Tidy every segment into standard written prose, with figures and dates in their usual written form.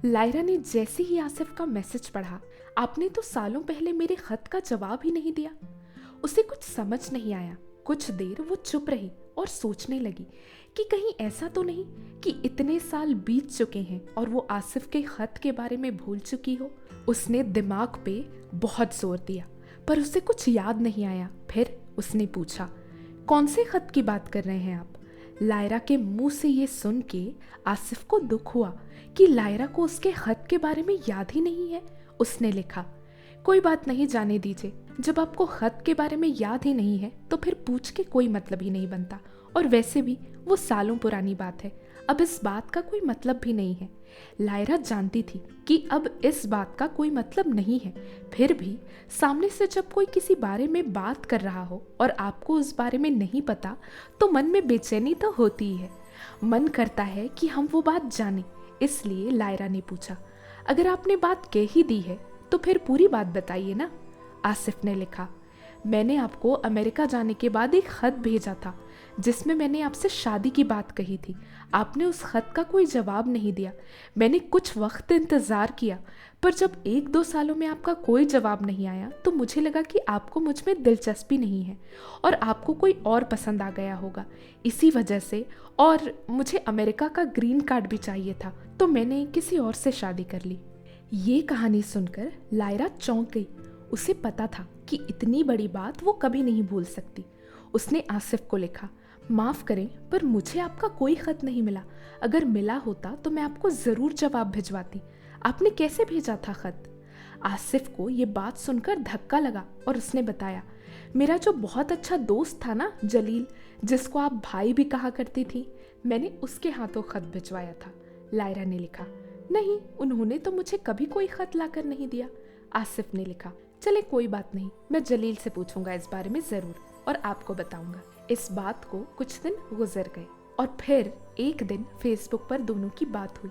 Lyra ने जैसे ही आसिफ का मैसेज पढ़ा, आपने तो सालों पहले मेरे खत का जवाब ही नहीं दिया। उसे कुछ समझ नहीं आया। कुछ देर वो चुप रही और सोचने लगी कि कहीं ऐसा तो नहीं कि इतने साल बीत चुके हैं और वो आसिफ के खत के बारे में भूल चुकी हो। उसने दिमाग पे बहुत जोर दिया पर उसे कुछ याद नहीं आया। फिर उसने पूछा, कौन से खत की बात कर रहे हैं आप? लायरा के मुंह से ये सुन के आसिफ को दुख हुआ कि लायरा को उसके खत के बारे में याद ही नहीं है। उसने लिखा, कोई बात नहीं, जाने दीजिए। जब आपको खत के बारे में याद ही नहीं है तो फिर पूछ के कोई मतलब ही नहीं बनता, और वैसे भी वो सालों पुरानी बात है, अब इस बात का कोई मतलब भी नहीं है। लायरा जानती थी कि अब इस बात का कोई मतलब नहीं है, फिर भी सामने से जब कोई किसी बारे में बात कर रहा हो और आपको उस बारे में नहीं पता तो मन में बेचैनी तो होती ही है। मन करता है कि हम वो बात जानें। इसलिए लायरा ने पूछा, अगर आपने बात कह ही दी है तो फिर पूरी बात बताइए ना। आसिफ ने लिखा, मैंने आपको अमेरिका जाने के बाद एक खत भेजा था जिसमें मैंने आपसे शादी की बात कही थी। आपने उस खत का कोई जवाब नहीं दिया। मैंने कुछ वक्त इंतज़ार किया, पर जब 1-2 सालों में आपका कोई जवाब नहीं आया तो मुझे लगा कि आपको मुझ में दिलचस्पी नहीं है और आपको कोई और पसंद आ गया होगा। इसी वजह से, और मुझे अमेरिका का ग्रीन कार्ड भी चाहिए था, तो मैंने किसी और से शादी कर ली। ये कहानी सुनकर लायरा चौंक गई। उसे पता था कि इतनी बड़ी बात वो कभी नहीं भूल सकती। उसने आसिफ को लिखा, माफ़ करें पर मुझे आपका कोई ख़त नहीं मिला। अगर मिला होता तो मैं आपको ज़रूर जवाब भिजवाती। आपने कैसे भेजा था ख़त? आसिफ को ये बात सुनकर धक्का लगा और उसने बताया, मेरा जो बहुत अच्छा दोस्त था ना जलील, जिसको आप भाई भी कहा करती थी, मैंने उसके हाथों ख़त भिजवाया था। लायरा ने लिखा, नहीं, उन्होंने तो मुझे कभी कोई ख़त लाकर नहीं दिया। आसिफ ने लिखा, चले कोई बात नहीं, मैं जलील से पूछूंगा इस बारे में ज़रूर और आपको बताऊंगा। इस बात को कुछ दिन गुजर गए और फिर एक दिन फेसबुक पर दोनों की बात हुई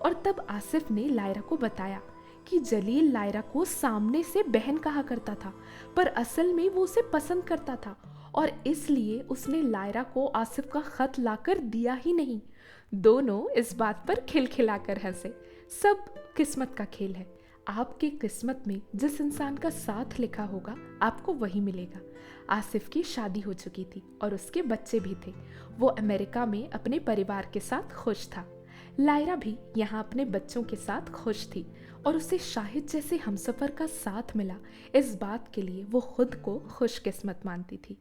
और तब आसिफ ने लायरा को बताया कि जलील लायरा को सामने से बहन कहा करता था, पर असल में वो उसे पसंद करता था और इसलिए उसने लायरा को आसिफ का खत लाकर दिया ही नहीं। दोनों इस बात पर खिलखिलाकर हंसे। सब किस्मत का खेल है। आपके किस्मत में जिस इंसान का साथ लिखा होगा आपको वही मिलेगा। आसिफ की शादी हो चुकी थी और उसके बच्चे भी थे। वो अमेरिका में अपने परिवार के साथ खुश था। लायरा भी यहाँ अपने बच्चों के साथ खुश थी और उसे शाहिद जैसे हमसफर का साथ मिला। इस बात के लिए वो खुद को खुशकिस्मत मानती थी।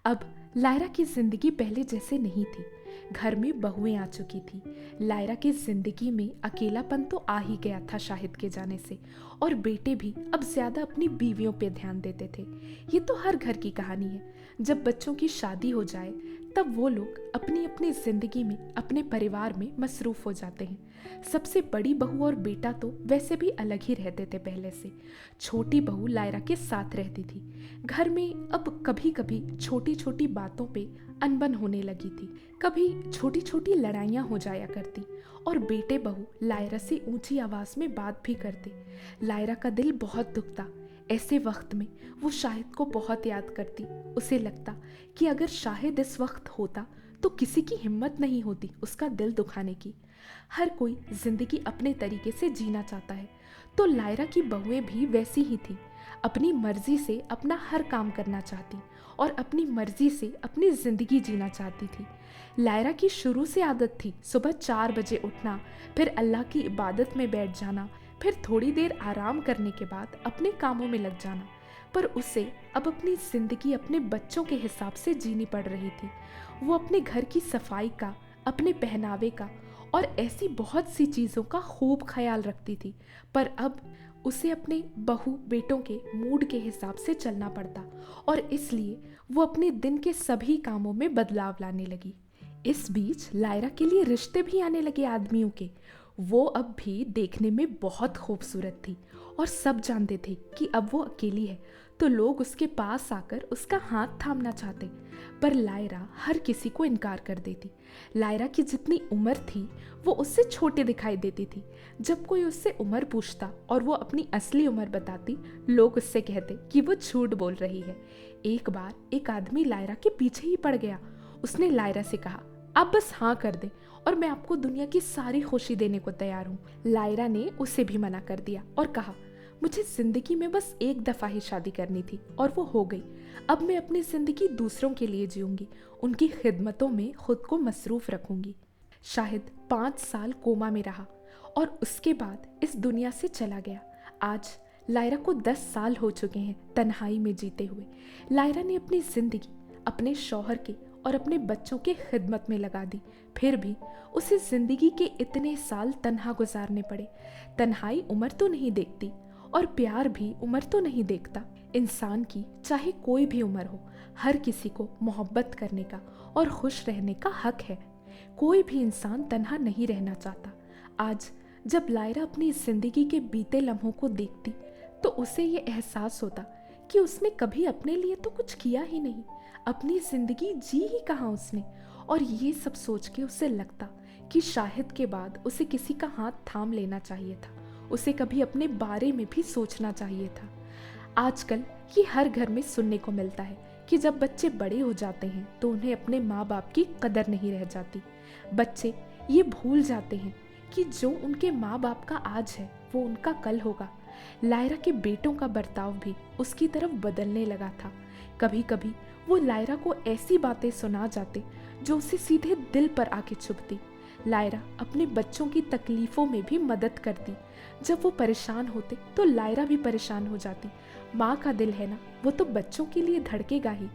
अब लायरा की जिंदगी पहले जैसे नहीं थी। घर में बहुएं आ चुकी थी। लायरा की जिंदगी में अकेलापन तो आ ही गया था शाहिद के जाने से, और बेटे भी अब ज्यादा अपनी बीवियों पे ध्यान देते थे। ये तो हर घर की कहानी है। जब बच्चों की शादी हो जाए तब वो लोग अपनी अपनी जिंदगी में, अपने परिवार में मसरूफ हो जाते हैं। सबसे बड़ी बहू और बेटा तो वैसे भी अलग ही रहते थे पहले से। छोटी बहू लायरा के साथ रहती थी। घर में अब कभी कभी छोटी छोटी बातों पे अनबन होने लगी थी। कभी छोटी छोटी लड़ाइयाँ हो जाया करती और बेटे बहू लायरा से ऊंची आवाज में बात भी करते। लायरा का दिल बहुत दुखता। ऐसे वक्त में वो शाहिद को बहुत याद करती। उसे लगता कि अगर शाहिद इस वक्त होता तो किसी की हिम्मत नहीं होती उसका दिल दुखाने की। हर कोई जिंदगी अपने तरीके से जीना चाहता है, तो लायरा की बहुएं भी वैसी ही थी। अपनी मर्जी से अपना हर काम करना चाहती और अपनी मर्जी से अपनी जिंदगी जीना चाहती थी। लायरा की शुरू से आदत थी सुबह 4 बजे उठना, फिर अल्लाह की इबादत में बैठ जाना, फिर थोड़ी देर आराम करने के बाद अपने कामों में लग जाना। पर उसे अब अपनी जिंदगी अपने बच्चों के हिसाब से जीनी पड़ रही थी। वो अपने घर की सफाई का, अपने पहनावे का और ऐसी बहुत सी चीज़ों का खूब ख्याल रखती थी, पर अब उसे अपने बहू बेटों के मूड के हिसाब से चलना पड़ता और इसलिए वो अपने दिन के सभी कामों में बदलाव लाने लगी। इस बीच लायरा के लिए रिश्ते भी आने लगे आदमियों के। वो अब भी देखने में बहुत खूबसूरत थी और सब जानते थे कि अब वो अकेली है तो लोग उसके पास आकर उसका हाथ थामना चाहते, पर लायरा हर किसी को इनकार कर देती। लायरा की जितनी उम्र थी वो उससे छोटी दिखाई देती थी। जब कोई उससे उम्र पूछता और वो अपनी असली उम्र बताती, लोग उससे कहते कि वो झूठ बोल रही है। एक बार एक आदमी लायरा के पीछे ही पड़ गया। उसने लायरा से कहा, आप बस हाँ कर दें और मैं आपको दुनिया की सारी खुशी देने को तैयार हूँ। लायरा ने उसे भी मना कर दिया और कहा, मुझे जिंदगी में बस एक दफा ही शादी करनी थी और वो हो गई। अब मैं अपनी जिंदगी दूसरों के लिए जीऊंगी, उनकी खिदमतों में खुद को मसरूफ रखूंगी। शाहिद 5 साल कोमा में रहा और उसके बाद इस दुनिया से चला गया। आज लायरा को 10 साल हो चुके हैं तन्हाई में जीते हुए। लायरा ने अपनी जिंदगी अपने शौहर के और अपने बच्चों के खिदमत में लगा दी, फिर भी उसे जिंदगी के इतने साल तन्हा गुजारने पड़े। तन्हाई उम्र तो नहीं देखती और प्यार भी उम्र तो नहीं देखता। इंसान की चाहे कोई भी उम्र हो, हर किसी को मोहब्बत करने का और खुश रहने का हक है। कोई भी इंसान तन्हा नहीं रहना चाहता। आज जब लायरा अपनी जिंदगी के बीते लम्हों को देखती तो उसे ये एहसास होता कि उसने कभी अपने लिए तो कुछ किया ही नहीं, अपनी जिंदगी जी ही कहाँ उसने। और ये सब सोच के उसे लगता कि शाहिद के बाद उसे किसी का हाथ थाम लेना चाहिए था, उसे कभी अपने बारे में भी सोचना चाहिए था। आजकल ये हर घर में सुनने को मिलता है कि जब बच्चे बड़े हो जाते हैं तो उन्हें अपने माँ बाप की कदर नहीं रह जाती। बच्चे ये भूल जाते हैं कि जो उनके माँ बाप का आज है वो उनका कल होगा। लायरा के बेटों का बर्ताव भी उसकी तरफ बदलने लगा था। कभी कभी वो लायरा को ऐसी बातें सुना जाते जो उसे सीधे दिल पर आके चुभती। लायरा अपने बच्चों की तकलीफों में भी मदद करती। जब वो परेशान होते तो लायरा भी परेशान हो जाती। माँ का दिल है ना, वो तो बच्चों के लिए धड़केगा ही।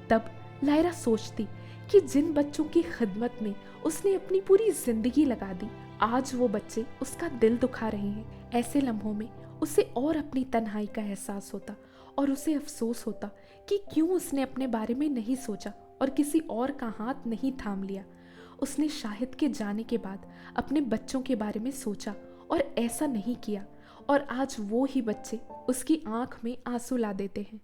तब लायरा सोचती कि जिन बच्चों की खिदमत में उसने अपनी पूरी जिंदगी लगा दी, आज वो बच्चे उसका दिल दुखा रहे हैं। ऐसे लम्हों में उसे और अपनी तन्हाई का एहसास होता और उसे अफसोस होता कि क्यों उसने अपने बारे में नहीं सोचा और किसी और का हाथ नहीं थाम लिया। उसने शाहिद के जाने के बाद अपने बच्चों के बारे में सोचा और ऐसा नहीं किया, और आज वो ही बच्चे उसकी आंख में आंसू ला देते हैं।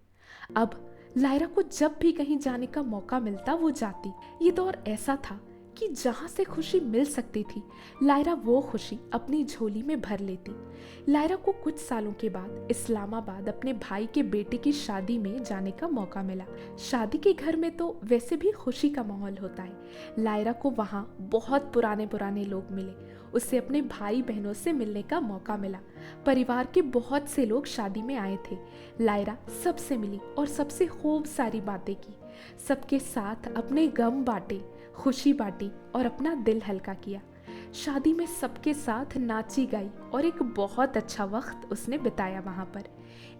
अब लायरा को जब भी कहीं जाने का मौका मिलता वो जाती। ये दौर ऐसा था कि जहाँ से खुशी मिल सकती थी, लायरा वो खुशी अपनी झोली में भर लेती। लायरा को कुछ सालों के बाद इस्लामाबाद अपने भाई के बेटे की शादी में जाने का मौका मिला। शादी के घर में तो वैसे भी खुशी का माहौल होता है। लायरा को वहाँ बहुत पुराने पुराने लोग मिले। उसे अपने भाई बहनों से मिलने का मौका मिला। परिवार के बहुत से लोग शादी में आए थे। लायरा सबसे मिली और सबसे खूब सारी बातें की। सबके साथ अपने गम बांटे, खुशी बांटी और अपना दिल हल्का किया। शादी में सबके साथ नाची गाई और एक बहुत अच्छा वक्त उसने बिताया वहाँ पर।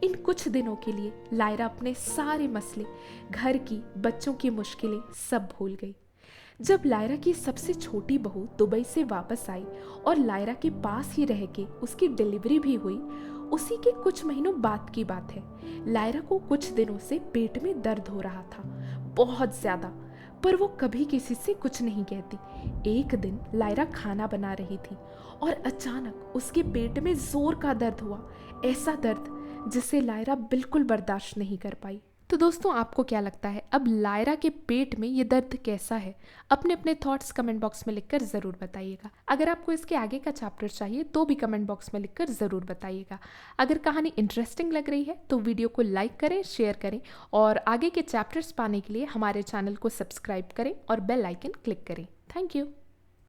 इन कुछ दिनों के लिए लायरा अपने सारे मसले, घर की, बच्चों की मुश्किलें सब भूल गई। जब लायरा की सबसे छोटी बहू दुबई से वापस आई और लायरा के पास ही रह के उसकी डिलीवरी भी हुई, उसी के कुछ महीनों बाद की बात है। लायरा को कुछ दिनों से पेट में दर्द हो रहा था, बहुत ज्यादा, पर वो कभी किसी से कुछ नहीं कहती। एक दिन लायरा खाना बना रही थी और अचानक उसके पेट में जोर का दर्द हुआ, ऐसा दर्द जिसे लायरा बिल्कुल बर्दाश्त नहीं कर पाई। तो दोस्तों, आपको क्या लगता है अब लायरा के पेट में ये दर्द कैसा है? अपने अपने थॉट्स कमेंट बॉक्स में लिखकर ज़रूर बताइएगा। अगर आपको इसके आगे का चैप्टर चाहिए तो भी कमेंट बॉक्स में लिखकर ज़रूर बताइएगा। अगर कहानी इंटरेस्टिंग लग रही है तो वीडियो को लाइक करें, शेयर करें और आगे के चैप्टर्स पाने के लिए हमारे चैनल को सब्सक्राइब करें और बेल आइकन क्लिक करें। Thank you.